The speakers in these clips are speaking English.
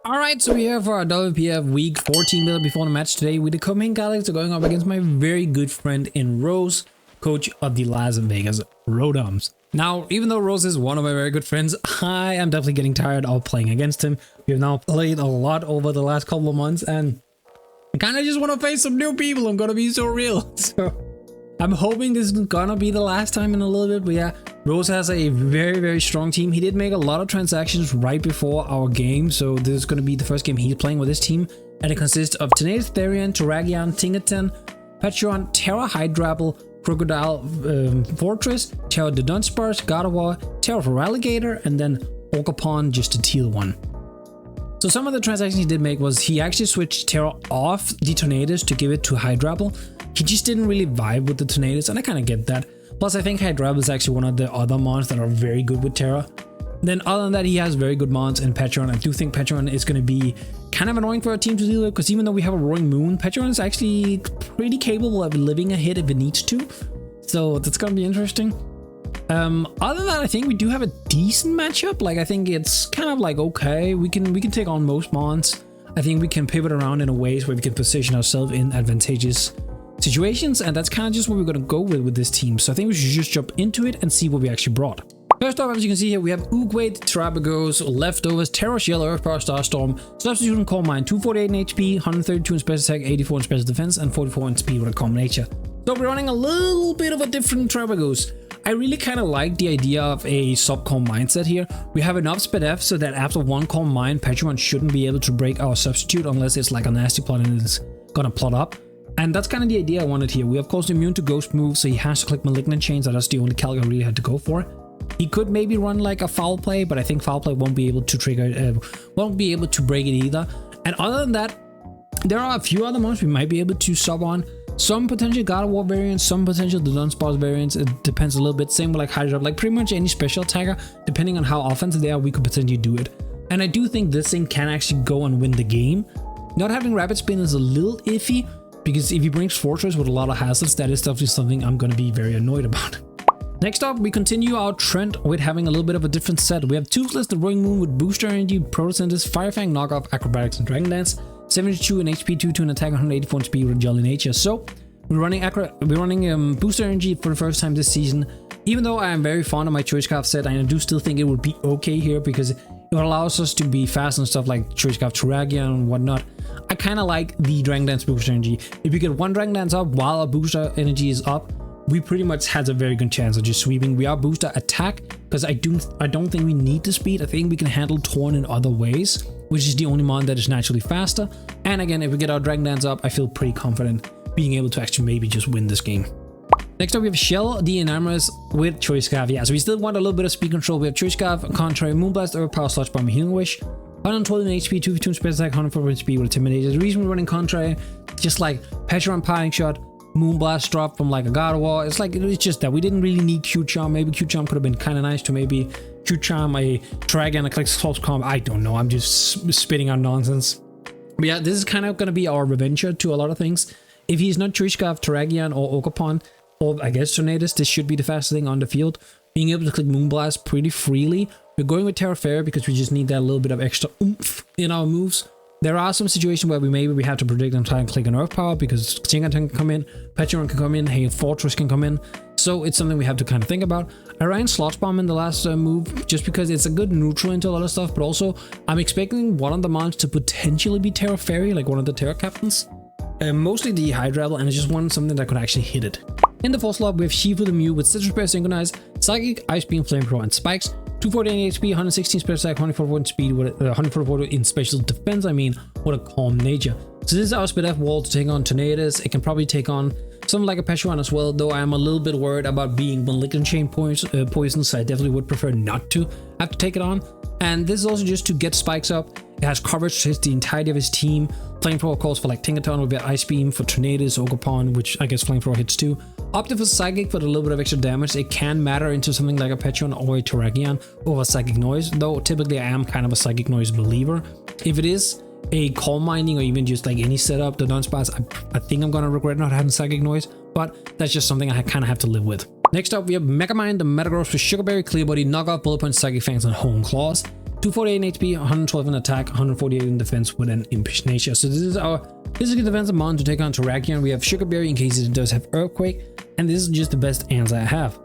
Alright, so we have our WPF week 14 build before the match today with the co-main colleagues going up against my very good friend in Rose, coach of the Las Vegas Rodoms. Now, even though Rose is one of my very good friends, I am definitely getting tired of playing against him. We have now played a lot over the last couple of months and I kind of just want to face some new people. I'm gonna be so real. So I'm hoping this is gonna be the last time in a little bit, but yeah, Rose has a very strong team. He did make a lot of transactions right before our game, so this is gonna be the first game he's playing with his team, and it consists of Tenacious Therian, Terapagos, Tinkerton, Pecharunt, Terra Hydrapple, Crocodile Fortress, Terra the Dunsparce, God of War, Terra for Alligator, and then Orcapon, just a teal one. So some of the transactions he did make was he actually switched Terra off the Tornadoes to give it to Hydrapple. He just didn't really vibe with the Tornadoes, and I kind of get that. Plus, I think Hydrapple is actually one of the other mons that are very good with Terra. Then other than that, he has very good mons in Pecharunt. I do think Pecharunt is going to be kind of annoying for our team to deal with, because even though we have a Roaring Moon, Pecharunt is actually pretty capable of living a hit if it needs to. So that's going to be interesting. Other than that, I think we do have a decent matchup. Like, I think it's kind of like, okay, we can take on most mons. I think we can pivot around in a ways where we can position ourselves in advantageous situations, and that's kind of just what we're going to go with this team. So I think we should just jump into it and see what we actually brought. First off, as you can see here, we have Oogwait, Terapagos, Leftovers, Terror Shell, Earthpower, Starstorm, Substitute and Coal Mine, 248 in HP, 132 in Special Attack, 84 in Special Defense, and 44 in Speed with a Common Nature. So we're running a little bit of a different Terapagos. I really kind of like the idea of a sub-calm mindset here. We have enough speed F so that after one calm mine, Pecharunt shouldn't be able to break our substitute unless it's like a nasty plot and it's gonna plot up. And that's kind of the idea I wanted here. We of course immune to ghost moves, so he has to click Malignant Chain, so that's the only calc I really had to go for. He could maybe run like a foul play, but I think foul play won't be able to trigger, won't be able to break it either. And other than that, there are a few other mons we might be able to sub on. Some potential God of War variants, some potential the Dunsparce variants. It depends a little bit. Same with like Hydra, like pretty much any special attacker, depending on how offensive they are, we could potentially do it. And I do think this thing can actually go and win the game. Not having Rapid Spin is a little iffy, because if he brings Fortress with a lot of hazards, that is definitely something I'm going to be very annoyed about. Next up, we continue our trend with having a little bit of a different set. We have Toothless, the Roaring Moon with Booster Energy, Protosynthesis, Firefang, Knockoff, Acrobatics, and Dragon Dance. 72 in HP, 2 in attack, 184 in speed with Jolly Nature. So we're running Booster Energy for the first time this season. Even though I am very fond of my Choice Scarf set, I do still think it would be okay here because it allows us to be fast and stuff like Choice Scarf Terapagos and whatnot. I kind of like the Dragon Dance Booster Energy. If you get one Dragon Dance up while a Booster Energy is up, we pretty much has a very good chance of just sweeping. We are Booster Attack because I don't think we need the speed. I think we can handle Torn in other ways, which is the only mon that is naturally faster. And again, if we get our Dragon Dance up, I feel pretty confident being able to actually maybe just win this game. Next up, we have Shell, the Enamorous with Choice Scarf. Yeah, so we still want a little bit of speed control. We have Choice Scarf, Contrary, Moonblast, Overpower, Sludge Bomb, Healing Wish. 112 in HP, 252 in Special Attack, 104 in Speed with Intimidate. The reason we're running Contrary, just like Pecharunt Parting Shot, Moonblast drop from like a God of War. It's just that we didn't really need Q-Charm. Maybe Q-Charm could have been kind of nice to maybe Q-Charm a Dragon, a click Close Comp. I don't know. I'm just spitting out nonsense. But yeah, this is kind of going to be our revenge to a lot of things. If he's not Choice Scarf, Terapagos, or Orcapon, or I guess Tornadoes, this should be the fastest thing on the field. Being able to click Moonblast pretty freely. We're going with Terra Fairy because we just need that little bit of extra oomph in our moves. There are some situations where we have to predict and try and click an Earth Power because Tinkerton can come in, Pecharunt can come in, Hail Fortress can come in. So it's something we have to kind of think about. I ran Sludge Bomb in the last move just because it's a good neutral into a lot of stuff, but also I'm expecting one of the mons to potentially be Terra Fairy, like one of the Terra Captains. Mostly the Hydrapple, and I just wanted something that could actually hit it. In the fourth slot, we have Shifu the Mew with Citrus Bear Synchronized, Psychic, Ice Beam, Flamethrower, and Spikes. 248 HP, 116 Special Attack, 144 in Speed, with 144 in Special Defense, with a Calm Nature. So this is our Speed F wall to take on Tornadoes. It can probably take on something like a Pecharunt as well, though I am a little bit worried about being Malignant Chain poison, so I definitely would prefer not to have to take it on. And this is also just to get Spikes up. It has coverage to hit the entirety of his team. Flamethrower calls for like Tinkerton, will be Ice Beam for Tornadoes, Orcapon, which I guess Flamethrower hits too. Opted for Psychic for a little bit of extra damage. It can matter into something like a Pecharunt or a Terapagos over Psychic Noise, though typically I am kind of a Psychic Noise believer. If it is a Coal Mining or even just like any setup, the Dunsparce, I think I'm gonna regret not having Psychic Noise, but that's just something I kind of have to live with. Next up, we have Megamind, the Metagross for Sugarberry, Clear Body, Knockoff, Bullet Punch, Psychic Fangs, and Hone Claws. 248 in HP, 112 in attack, 148 in defense with an impish nature. So this is our physical defensive mon to take on Terapagos. We have Sugarberry in case it does have Earthquake, and this is just the best answer I have.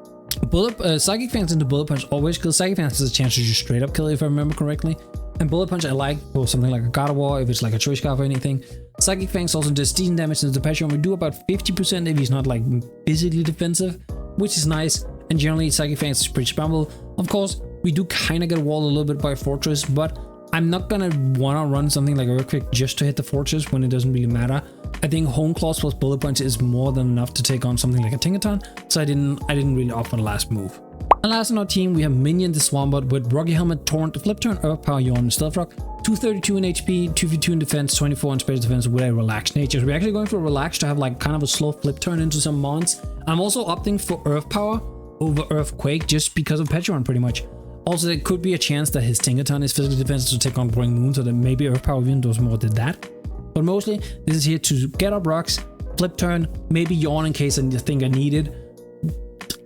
Psychic Fence into Bullet Punch always kills. Psychic Fence has a chance to just straight up kill it if I remember correctly. And Bullet Punch I like for something like a God of War, if it's like a Choice Scarf or anything. Psychic Fangs also does decent damage into the Pecharunt. We do about 50% if he's not like physically defensive, which is nice. And generally Psychic Fangs is pretty spammable. Of course, we do kind of get walled a little bit by Fortress, but I'm not gonna wanna run something like Earthquake just to hit the Fortress when it doesn't really matter. I think Hone Claws plus Bullet Punch is more than enough to take on something like a Tinkaton, so I didn't really opt for the last move. And last on our team, we have Minion the Swampert with Rocky Helmet, Torrent, Flip Turn, Earth Power, Yawn, and Stealth Rock. 232 in HP, 252 in defense, 24 in space defense with a relaxed nature. So we're actually going for a relax to have like kind of a slow flip turn into some mons. I'm also opting for Earth Power over Earthquake just because of Pecharunt pretty much. Also, there could be a chance that his Tinkaton is physical defense to take on Growing Moon, so that maybe Earth Power even does more than that. But mostly, this is here to get up rocks, flip turn, maybe Yawn in case I think I need it.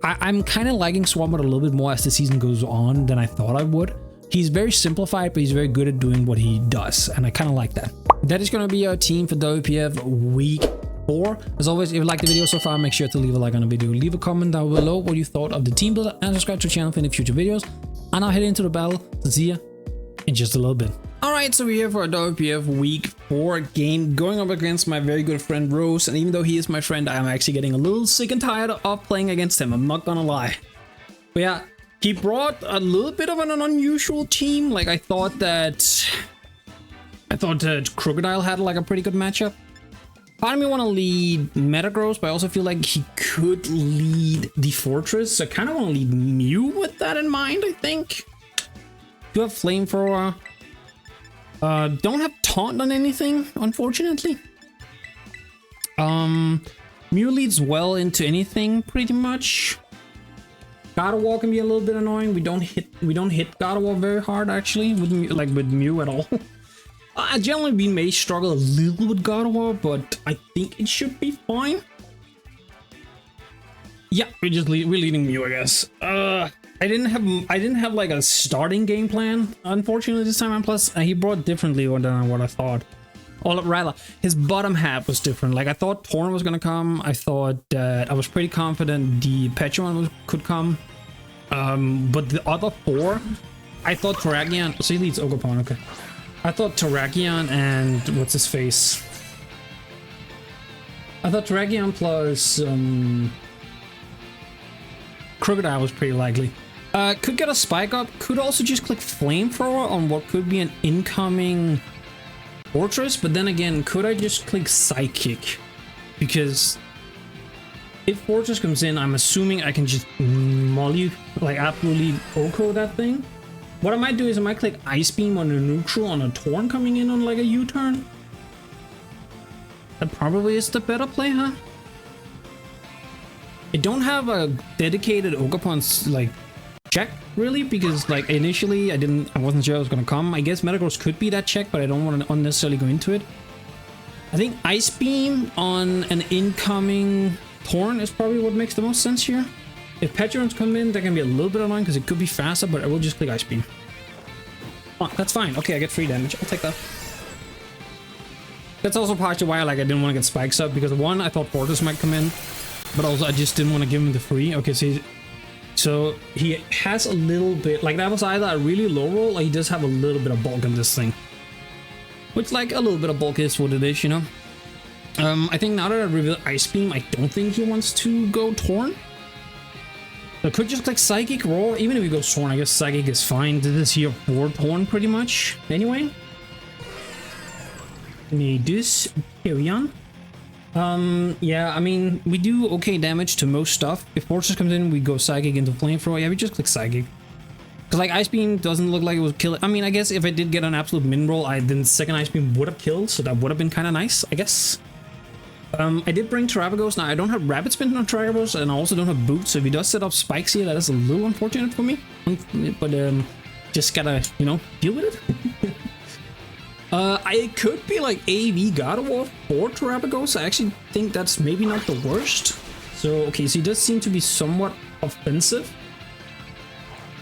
I'm kind of liking Swampert a little bit more as the season goes on than I thought I would. He's very simplified, but he's very good at doing what he does, and I kind of like that. That is going to be our team for WPF Week 4. As always, if you like the video so far, make sure to leave a like on the video. Leave a comment down below what you thought of the team builder, and subscribe to the channel for any future videos. And I'll head into the battle. So see ya in just a little bit. Alright, so we're here for a WPF Week 4 game, going up against my very good friend Rose, and even though he is my friend, I am actually getting a little sick and tired of playing against him, I'm not gonna lie. But yeah, he brought a little bit of an unusual team. Like I thought that Crocodile had like a pretty good matchup. Part of me want to lead Metagross, but I also feel like he could lead the Fortress, so I kind of want to lead Mew with that in mind, I think. Do have Flamethrower. Don't have Taunt on anything, unfortunately. Mew leads well into anything, pretty much. God of War can be a little bit annoying. We don't hit God of War very hard, actually, with Mew at all. I generally may struggle a little with God of War, but I think it should be fine. Yeah, we're leading Mew, I guess. I didn't have like a starting game plan, unfortunately, this time. And plus, he brought differently than what I thought. Or rather, his bottom half was different. Like I thought Torrent was gonna come. I thought that I was pretty confident the Pecharunt could come. But the other four, I thought Terapagos. So he leads Ogerpon, okay. I thought Terapagos and what's his face? I thought Terapagos plus Crocodile was pretty likely. Could get a spike up. Could also just click Flamethrower on what could be an incoming Fortress, but then again, could I just click Psychic? Because if Fortress comes in, I'm assuming I can just molly, like absolutely Oko that thing. What I might do is I might click Ice Beam on the neutral on a Torn coming in on like a U-turn. That probably is the better play, huh? I don't have a dedicated Ogerpon's like check really, because like initially I wasn't sure it was gonna come. I guess Metagross could be that check, but I don't want to unnecessarily go into it. I think Ice Beam on an incoming Torn is probably what makes the most sense here. If Pecharunts come in, that can be a little bit annoying because it could be faster, but I will just click Ice Beam. Oh, that's fine. Okay, I get free damage. I'll take that. That's also partially why I didn't want to get spikes up, because one, I thought Fortress might come in, but also I just didn't want to give him the free. Okay, so he has a little bit, like that was either a really low roll or he does have a little bit of bulk in this thing. Which like a little bit of bulk is what it is, you know? I think now that I revealed Ice Beam, I don't think he wants to go Torn. I could just click Psychic Roar. Even if he goes Torn, I guess Psychic is fine. This is here for Torn pretty much. Anyway. Need this. Carry on. Yeah, I mean, we do okay damage to most stuff. If Fortress comes in, we go Psychic into Flamethrower. Yeah, we just click Psychic. Because, like, Ice Beam doesn't look like it would kill it. I mean, I guess if I did get an absolute min roll, then the second Ice Beam would have killed, so that would have been kind of nice, I guess. I did bring Terapagos. Now, I don't have Rapid Spin on Terapagos, and I also don't have Boots, so if he does set up spikes here, that is a little unfortunate for me. But, just gotta, you know, deal with it. I could be like AV God of War for Terapagos. I actually think that's maybe not the worst. So, okay, so he does seem to be somewhat offensive.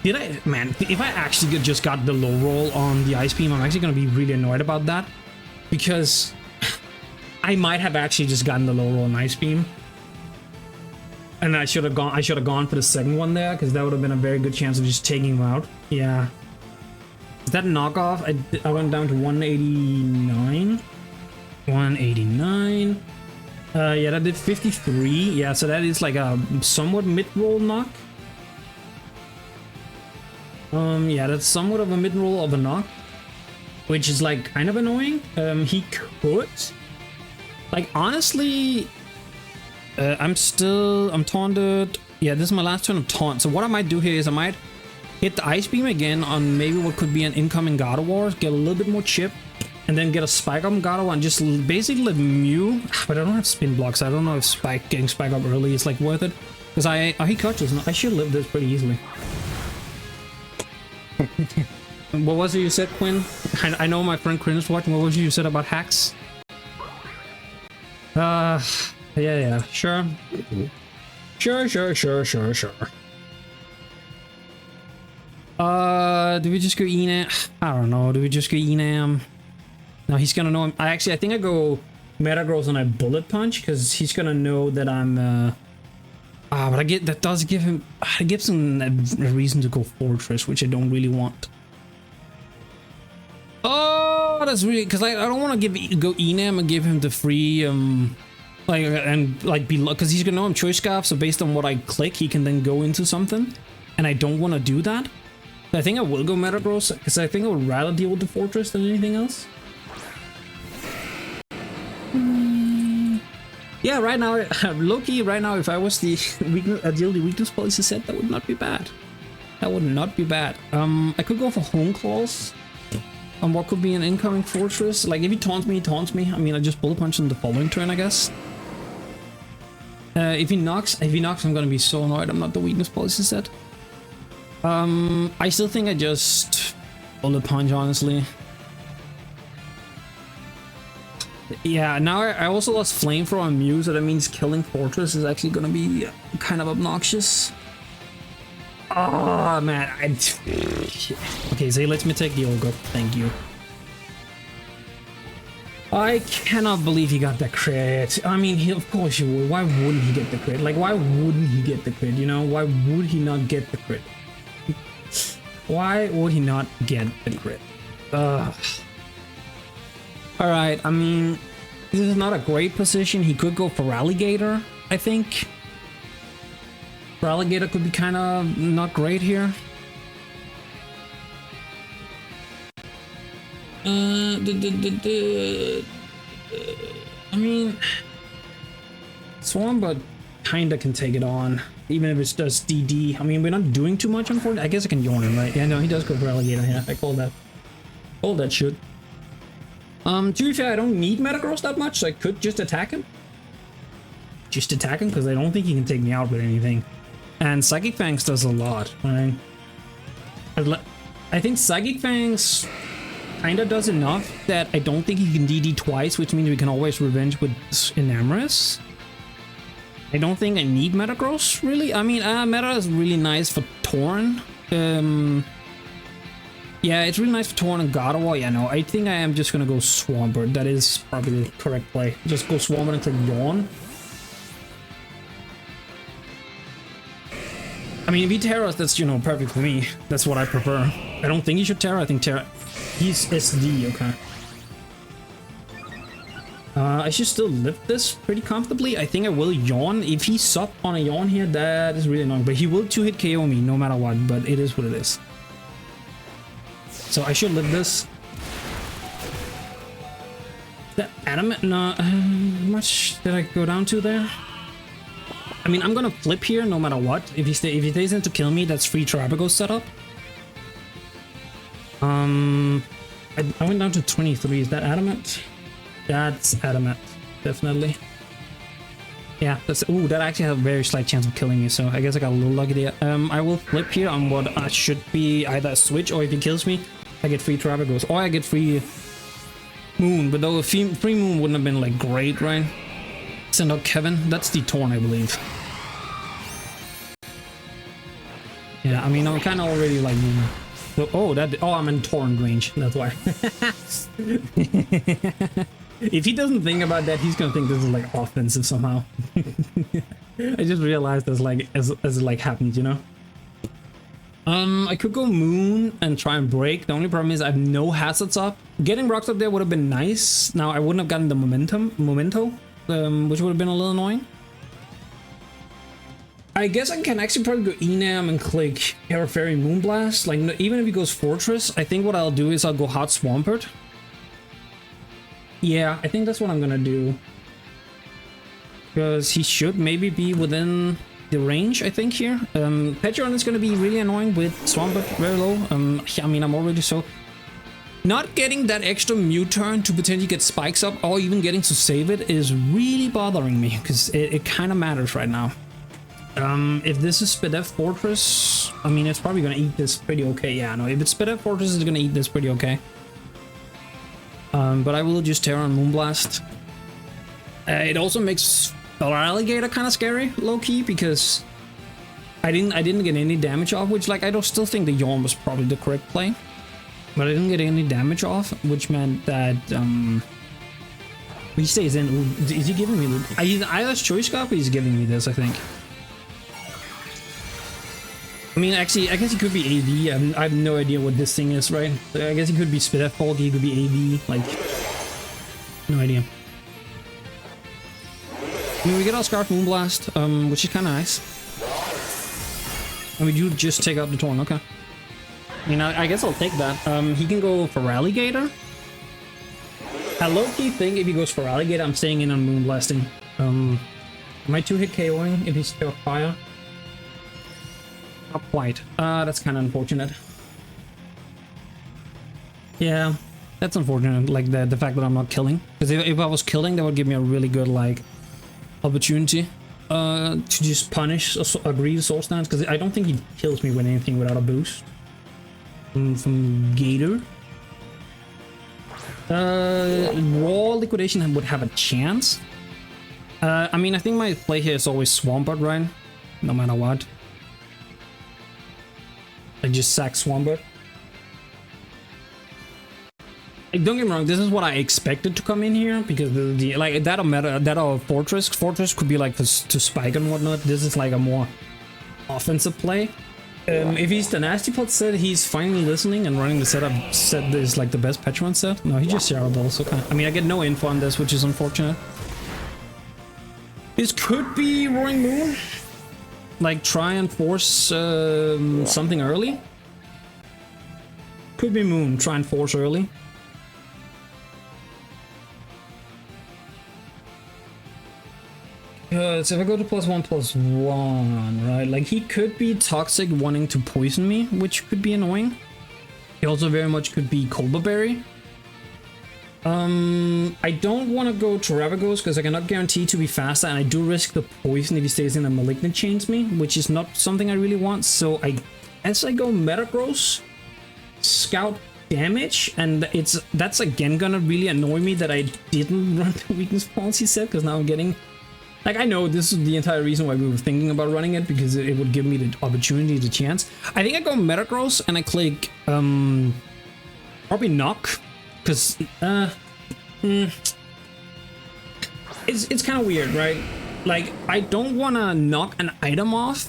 Did I, man, if I actually just got the low roll on the Ice Beam, I'm actually going to be really annoyed about that. Because I might have actually just gotten the low roll on Ice Beam. And I should have gone for the second one there, because that would have been a very good chance of just taking him out. Yeah. Is that a knockoff? I went down to 189. 189. Yeah, that did 53. Yeah, so that is like a somewhat mid-roll knock. Yeah, that's somewhat of a mid-roll of a knock, which is like kind of annoying. He could, like, honestly, I'm taunted. Yeah, this is my last turn of taunt. So what I might do here is I might hit the Ice Beam again on maybe what could be an incoming God of War, get a little bit more chip, and then get a Spike Up on God of War and just basically let Mew. But I don't have spin blocks. I don't know if getting Spike Up early is like worth it, because he catches. I should live this pretty easily. What was it you said, Quinn? I know my friend Quinn is watching. What was it you said about hacks? Yeah, sure. Sure. Do we just go Enam? I don't know. Do we just go Enam? No, he's gonna know. I think I go Metagross and I Bullet Punch, because he's gonna know that I'm. But that does give him. It gives him a reason to go Fortress, which I don't really want. Oh, that's really, because I don't want to go Enam and give him the free because he's gonna know I'm Choice Scarf, so based on what I click, he can then go into something, and I don't want to do that. I think I will go Metagross, because I think I would rather deal with the Fortress than anything else. Yeah, right now, low-key, right now, if I was the agility weakness policy set, that would not be bad. That would not be bad. I could go for Home Claws on what could be an incoming Fortress. Like, if he taunts me, he taunts me. I mean, I just Bullet Punch in the following turn, I guess. If he knocks, I'm gonna be so annoyed I'm not the weakness policy set. I still think I just Bullet Punch, honestly. Yeah, now I also lost Flamethrower on Mew, so that means killing Fortress is actually gonna be kind of obnoxious. Oh man, okay, Zay lets me take the Olga. Thank you. I cannot believe he got the crit. I mean, of course you would. Why wouldn't he get the crit? Like, why wouldn't he get the crit? You know, why would he not get the crit? Why would he not get the crit? Alright, I mean, this is not a great position. He could go for Alligator, I think. For Alligator could be kind of not great here. I mean, Swarmbot kinda can take it on, even if it's just DD. I mean, we're not doing too much, unfortunately. I guess I can yawn him, right? Yeah, no, he does go for Alligator. Yeah, I called that. Called that shit. To be fair, I don't need Metagross that much, so I could just attack him. Just attack him, because I don't think he can take me out with anything. And Psychic Fangs does a lot, right? I think Psychic Fangs kinda does enough that I don't think he can DD twice, which means we can always revenge with Enamorous. I don't think I need Metagross, really. I mean, Meta is really nice for Torn. Yeah, it's really nice for Torn and God of War. Yeah, no, I think I am just gonna go Swampert. That is probably the correct play. Just go Swampert and click Yawn. I mean, if he Terras, that's, you know, perfect for me. That's what I prefer. I don't think he should Terra. I think Terra... He's SD, okay. I should still lift this pretty comfortably. I think I will Yawn. If he sub on a Yawn here, that is really annoying. But he will 2-hit KO me no matter what, but it is what it is. So I should live this. The adamant, no, how much did I go down to there? I mean, I'm gonna flip here no matter what. If he stays in to kill me, that's free Terapagos setup. I went down to 23. Is that adamant? That's adamant, definitely. Yeah, that's, ooh, that actually has a very slight chance of killing me, so I guess I got a little lucky there. I will flip here on what should be either a switch, or if he kills me, I get free Terapagos, or I get free Moon. But though a free Moon wouldn't have been like great, right? Send out Kevin. That's the Torn, I believe. Yeah, I mean, I'm kind of already like... So, I'm in torrent range, that's why. If he doesn't think about that, he's gonna think this is like offensive somehow. I just realized as it like happened, you know? I could go moon and try and break. The only problem is I have no hazards up. Getting rocks up there would have been nice. Now I wouldn't have gotten the memento, which would have been a little annoying. I guess I can actually probably go Enam and click Air Fairy Moonblast. Like, even if he goes Fortress, I think what I'll do is I'll go Hot Swampert. Yeah, I think that's what I'm gonna do. Because he should maybe be within the range, I think, here. Pecharunt is gonna be really annoying with Swampert very low. I mean, I'm already so... Not getting that extra Mute-turn to potentially get spikes up, or even getting to save it, is really bothering me. Because it kind of matters right now. If this is Spedef Fortress, I mean, it's probably gonna eat this pretty okay. Yeah, no, if it's Spedef Fortress, it's gonna eat this pretty okay. But I will just Terra and Moonblast. It also makes Alligator kind of scary, low-key, because I didn't get any damage off, which, like, I don't still think the Yawn was probably the correct play. But I didn't get any damage off, which meant that, he stays in. Ooh, is he giving me... Either Choice Scarf or he's giving me this, I think. I mean, actually, I guess he could be AV. I have no idea what this thing is, right? I guess he could be Spidef Fault, he could be AV, like... No idea. I mean, we get our Scarf Moonblast, which is kind of nice. And we do just take out the Torn, okay. I mean, I guess I'll take that. He can go for Alligator. I low-key think if he goes for Alligator, I'm staying in on Moonblasting. Am I 2-hit KOing if he's still fire? Not quite. That's kind of unfortunate. Yeah, that's unfortunate, like the fact that I'm not killing. Because if I was killing, that would give me a really good, like, opportunity to just punish a greedy soul stance, because I don't think he kills me with anything without a boost. From Gator. Raw Liquidation would have a chance. I mean, I think my play here is always Swampert, right? No matter what. I just sack Swampert. Like, don't get me wrong, this is what I expected to come in here, because the like that'll matter. That or Fortress could be like to spike and whatnot. This is like a more offensive play. If he's the Nasty Pot set, he's finally listening and running the setup set that is like the best Pecharunt set. No, he just Shower Balls, okay. I mean, I get no info on this, which is unfortunate. This could be Roaring Moon. Like, try and force something early. Could be Moon, try and force early. So if I go to +1/+1, right? Like, he could be Toxic wanting to poison me, which could be annoying. He also very much could be Colba Berry. I don't want to go Terapagos because I cannot guarantee to be faster, and I do risk the poison if he stays in a Malignant Chains me, which is not something I really want. So as I go Metagross, Scout damage, and that's again gonna really annoy me that I didn't run the Weakness Policy set, because now I'm getting... Like, I know this is the entire reason why we were thinking about running it, because it would give me the opportunity, the chance. I think I go Metagross and I click, probably Knock, because, it's kind of weird, right? Like, I don't want to knock an item off,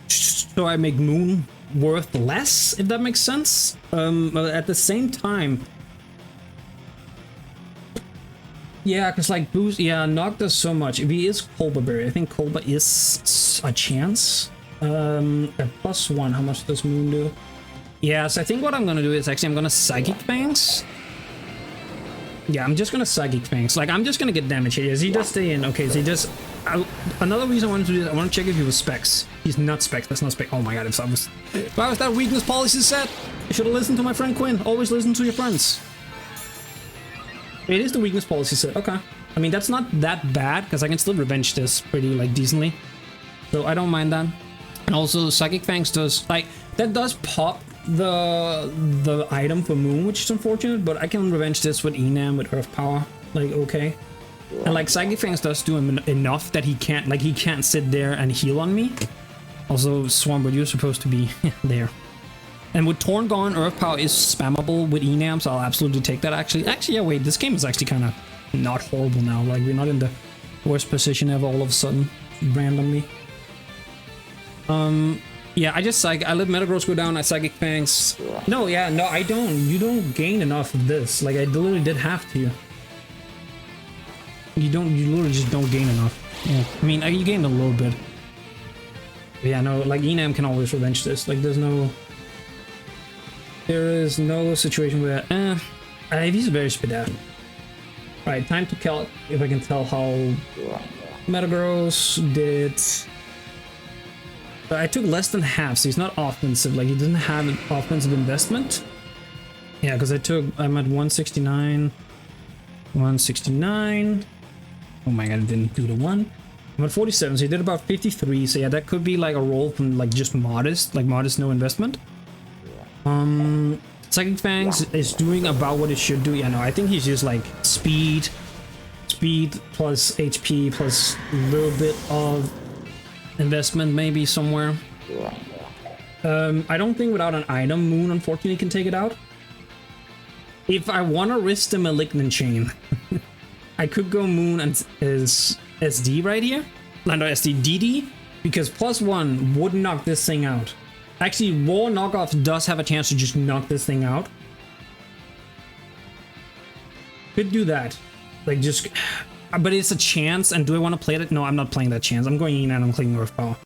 so I make Moon worth less, if that makes sense. But at the same time... Yeah, because like boost, yeah, Knock does so much. If he is Colba Berry, I think Colba is a chance. At +1, how much does Moon do? Yeah, so I think what I'm gonna do is actually I'm gonna Psychic Fangs. Yeah, I'm just gonna Psychic Fangs. Like, I'm just gonna get damage here. Is he does stay in? Okay, so he just... another reason I wanted to do this, I want to check if he was Specs. He's not Specs, that's not Specs. Oh my god, if I was that Weakness Policy set, I should have listened to my friend Quinn. Always listen to your friends. It is the Weakness Policy set, okay. I mean, that's not that bad, because I can still revenge this pretty, like, decently. So I don't mind that. And also, Psychic Fangs does, like, that does pop the item for Moon, which is unfortunate, but I can revenge this with Enam, with Earth Power, like, okay. And, like, Psychic Fangs does do him enough that he can't sit there and heal on me. Also, Swampert, you're supposed to be there. And with Torn Gone, Earth Power is spammable with Enam, so I'll absolutely take that actually. Actually, yeah, wait, this game is actually kind of not horrible now. Like, we're not in the worst position ever all of a sudden, randomly. Yeah, I just I let Metagross go down, I Psychic Fangs. No, yeah, no, I don't. You don't gain enough of this. Like, I literally did have to. You literally just don't gain enough. Yeah, I mean, you gained a little bit. But yeah, no, like, Enam can always revenge this. Like, there is no situation where, he's very spit out. Right, time to kill, if I can tell how Metagross did. But I took less than half, so he's not offensive. Like, he doesn't have an offensive investment. Yeah, because I'm at 169. 169. Oh my god, I didn't do the one. I'm at 47, so he did about 53. So yeah, that could be like a roll from like just modest, no investment. Psychic Fangs is doing about what it should do. Yeah, no, I think he's just like speed plus HP plus a little bit of investment maybe somewhere. I don't think without an item, Moon unfortunately can take it out. If I want to risk the Malignant Chain, I could go Moon and as SD right here. No, SD, DD, because +1 would knock this thing out. Actually, Raw Knockoff does have a chance to just knock this thing out. Could do that. Like, just... But it's a chance, and do I want to play that? No, I'm not playing that chance. I'm going in and I'm clicking Earth Power.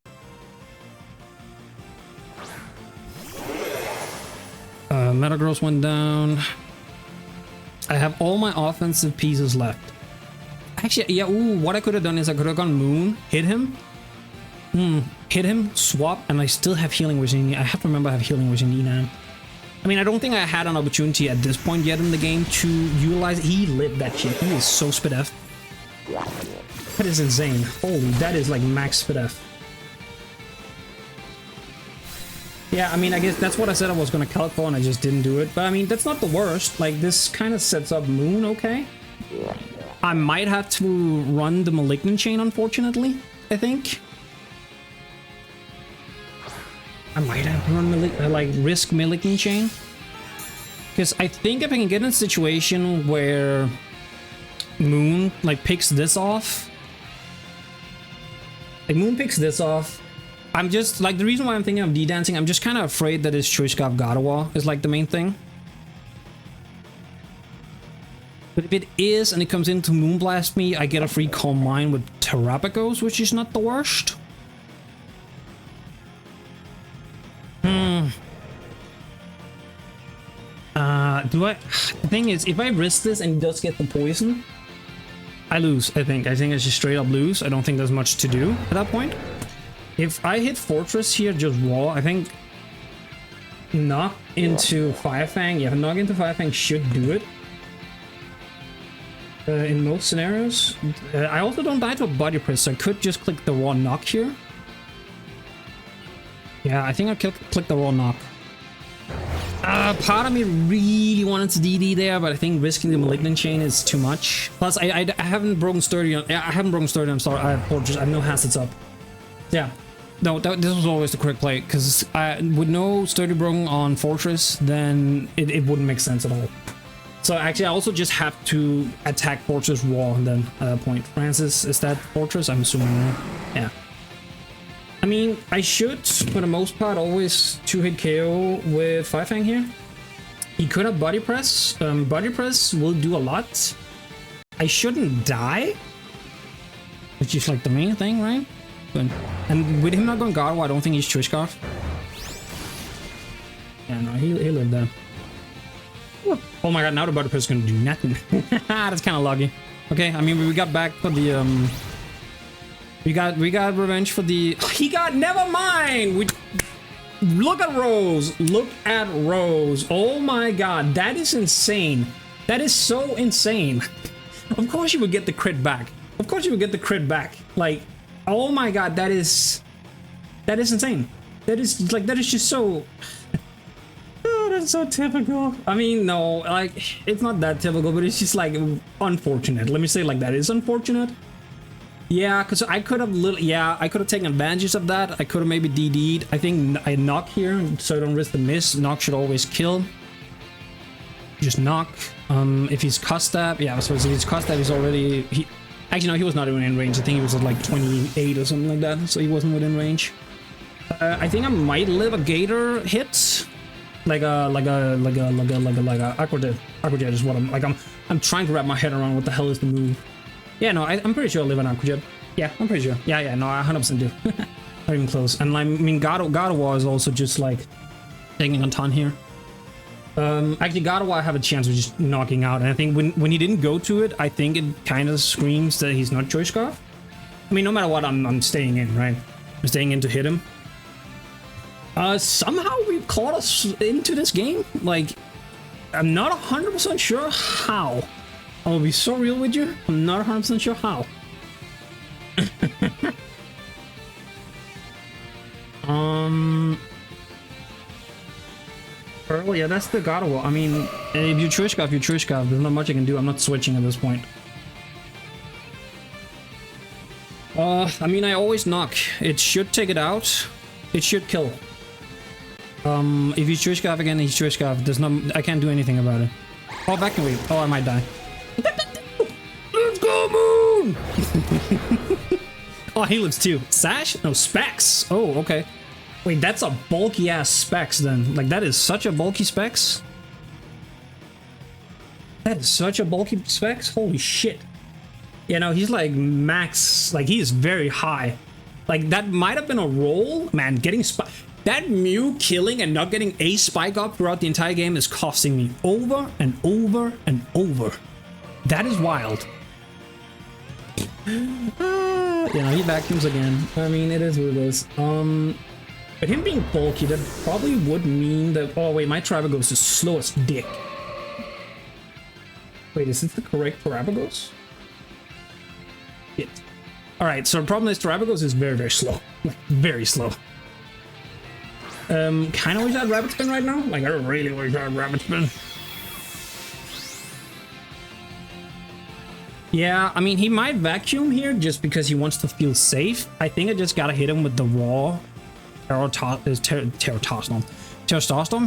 Metagross went down. I have all my offensive pieces left. Actually, yeah, ooh, what I could have done is I could have gone Moon, hit him, swap, and I still have Healing Wishing. I have to remember I have Healing Wishing Enam. I mean, I don't think I had an opportunity at this point yet in the game to utilize it. He lived that shit. He is so spit F. That is insane. Holy, that is like max spit F. Yeah, I mean, I guess that's what I said I was gonna calc for, and I just didn't do it. But I mean, that's not the worst. Like, this kind of sets up Moon okay. I might have to run the Malignant Chain, unfortunately, I think. I might have to run risk Malignant Chain. Because I think if I can get in a situation where Moon, like, picks this off. Like, Moon picks this off. I'm just, like, the reason why I'm thinking of D-Dancing, I'm just kind of afraid that his Choice Scarf Gardevoir is, like, the main thing. But if it is, and it comes in to Moonblast me, I get a free Calm Mind with Terapagos, which is not the worst. The thing is, if I risk this and he does get the poison, I lose, I think. I just straight up lose. I don't think there's much to do at that point. If I hit Fortress here, just raw, I think knock into Fire Fang. Yeah, knock into Fire Fang should do it. In most scenarios. I also don't die to a Body Press, so I could just click the raw knock here. Yeah, I think I'll click the raw knock. Part of me really wanted to DD there, but I think risking the Malignant Chain is too much. Plus, I haven't broken Sturdy on... I haven't broken Sturdy, I'm sorry. I have Fortress. I have no Hazards up. Yeah. No, this was always the correct play, because with no Sturdy broken on Fortress, then it wouldn't make sense at all. So actually, I also just have to attack Fortress raw, and then at that point. Francis, is that Fortress? I'm assuming, right? Yeah. I mean, I should, for the most part, always 2-hit KO with Fire Fang here. He could have Body Press. Body Press will do a lot. I shouldn't die, which is like the main thing, right? But, and with him not going Gardevoir, I don't think he's Choice Scarf. Yeah, no, he lived there. Oh my god, now the Body Press is gonna do nothing. That's kind of lucky. Okay, I mean, we got back for the we got revenge for the... He got... Never mind! Look at Rose. Look at Rose. Oh my god. That is insane. That is so insane. Of course you would get the crit back. Of course you would get the crit back. Like, oh my god. That is insane. That is, like, that is just so... Oh, that's so typical. I mean, no, like, it's not that typical, but it's just, like, unfortunate. Let me say it like that. It's unfortunate. Yeah, because I could have I could have taken advantage of that. I could have maybe DD'd. I think I knock here so I don't risk the miss. Knock should always kill. Just knock. If he's cuss stab, yeah, so if he's cuss stab, he's already actually no, he was not even in range. I think he was at like 28 or something like that, so he wasn't within range. I think I might live a gator hit. Like a aquajet. Aquajet is what I'm trying to wrap my head around what the hell is the move. Yeah, no, I'm pretty sure I live an aquajet. Yeah, I'm pretty sure. Yeah, no, I 100% do. Not even close. And I mean, God of War is also just like taking a ton here. Actually, God of War I have a chance of just knocking out. And I think when he didn't go to it, I think it kind of screams that he's not Joy Scarf. I mean, no matter what, I'm staying in, right? I'm staying in to hit him. Somehow we've caught us into this game. Like, I'm not 100% sure how. I will be so real with you. I'm not 100% sure how. Pearl, yeah, that's the God of War. I mean, if you Choice Scarf, you Choice Scarf. There's not much I can do. I'm not switching at this point. I mean, I always knock. It should take it out. It should kill. If you Choice Scarf again, he's Choice Scarf. There's no, I can't do anything about it. Oh, back and wait. Oh, I might die. Let's go, Moon! Oh, he lives too. Sash? No, Specs. Oh, okay. Wait, that's a bulky ass Specs then. Like, that is such a bulky Specs. That is such a bulky Specs. Holy shit. You know, he's like max. Like, he is very high. Like, that might have been a roll. Man, getting that Mew killing and not getting a spike up throughout the entire game is costing me over and over and over. That is wild. Yeah, he vacuums again. I mean, it is what it is. But him being bulky, that probably would mean that... Oh, wait, my Terapagos is slow as dick. Wait, is this the correct Terapagos? Shit. Alright, so the problem is Terapagos is very, very slow. Very slow. Kind of wish I had Rapid Spin right now. Like, I really wish I had Rapid Spin. Yeah, I mean, he might vacuum here just because he wants to feel safe. I think I just gotta hit him with the raw Terrastorm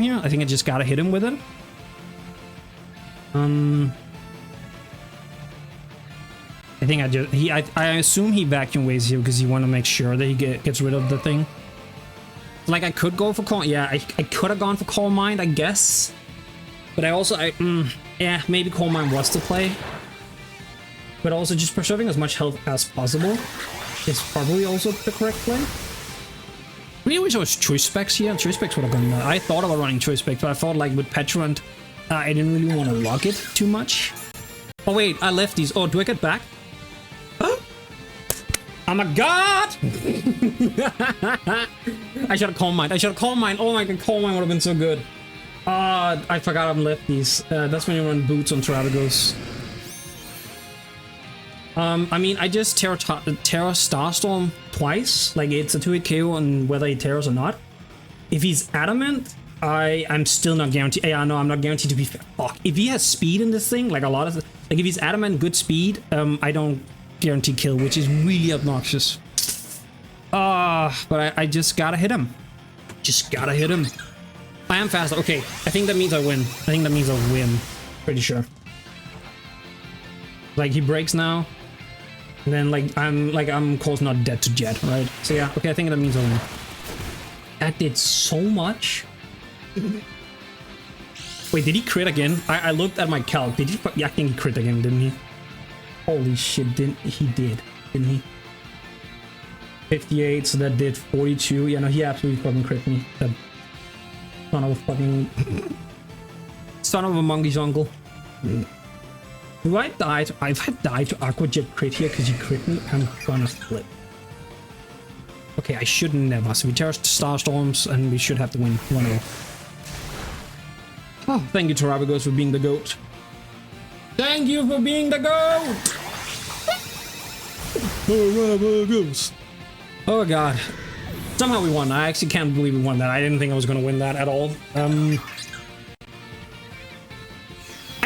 here. I think I just gotta hit him with it. I think I assume he vacuum waves here because you want to make sure that he gets rid of the thing. Like, I could go for Calm. Yeah, I could have gone for Calm Mind, I guess. But I also, yeah, maybe Calm Mind was the play. But also just preserving as much health as possible is probably also the correct play. I really wish I was Choice Specs here. Choice Specs would have gone. I thought about running Choice Specs, but I thought like with Pecharunt, I didn't really want to lock it too much. Oh wait, I left these. Oh, do I get back? Huh? Oh my god! I should have Calm Mind. I should have Calm Mind. Oh my god, Calm Mind would have been so good. I forgot I'm left these. That's when you run boots on Terapagos. I mean, I just Terra Starstorm twice. Like, it's a 2-hit KO on whether he tears or not. If he's adamant, I'm still not guaranteed. Yeah, no, I'm not guaranteed to be fair. Fuck. If he has speed in this thing, like a lot of... Like, if he's adamant, good speed, I don't guarantee kill, which is really obnoxious. But I just gotta hit him. Just gotta hit him. I am fast. Okay, I think that means I win. I think that means I win. Pretty sure. Like, he breaks now. And then, I'm of course not dead to Jet, right? So yeah, okay, I think that means I win. That did so much. Wait, did he crit again? I looked at my calc. Did he? Yeah, I think he crit again, didn't he? Holy shit, didn't he? 58, so that did 42. Yeah, no, he absolutely fucking crit me. That son of a fucking... son of a monkey's uncle. Do I die to... If I die to Aquajet crit here because he crit me, I'm gonna flip. Okay, I should never. So we tear Starstorms and we should have to win 1-0. Oh, thank you, Terapagos, for being the GOAT. Thank you for being the GOAT! Terapagos. Oh god. Somehow we won. I actually can't believe we won that. I didn't think I was gonna win that at all.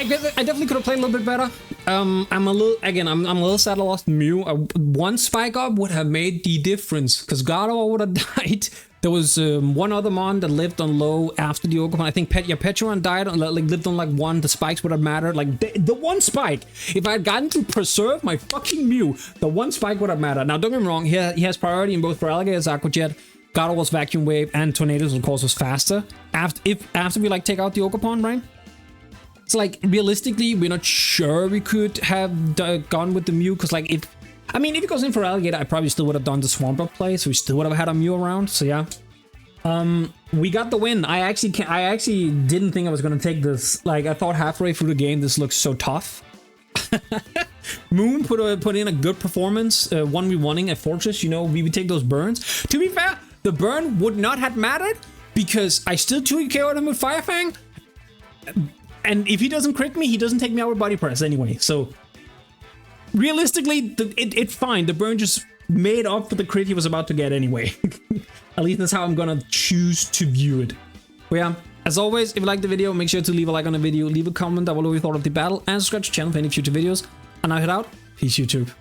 I definitely could have played a little bit better. I'm a little sad I lost Mew. One spike up would have made the difference, because Gardevoir would have died. There was one other mon that lived on low after the Ogerpon. I think Pecharunt died on, like, lived on like one. The spikes would have mattered. Like the one spike, if I had gotten to preserve my fucking Mew, the one spike would have mattered. Now don't get me wrong, he has priority in both for Alligator's Aqua Jet. Gardevoir's Vacuum Wave and Tornadoes, of course, was faster. After we like take out the Ogerpon, right? So like realistically, we're not sure we could have gone with the Mew, because like if he goes in for Alligator, I probably still would have done the Swampert play, so we still would have had a Mew around. So yeah, we got the win. I actually didn't think I was gonna take this. Like I thought halfway through the game, this looks so tough. Moon put in a good performance. 1v1ing at Fortress. You know, we would take those burns. To be fair, the burn would not have mattered because I still 2KO'd him with Fire Fang. And if he doesn't crit me, he doesn't take me out with Body Press anyway. So realistically, it's fine. The burn just made up for the crit he was about to get anyway. At least that's how I'm gonna choose to view it. But yeah, as always, if you liked the video, make sure to leave a like on the video, leave a comment down below what you thought of the battle, and subscribe to the channel for any future videos. And I'll head out. Peace, YouTube.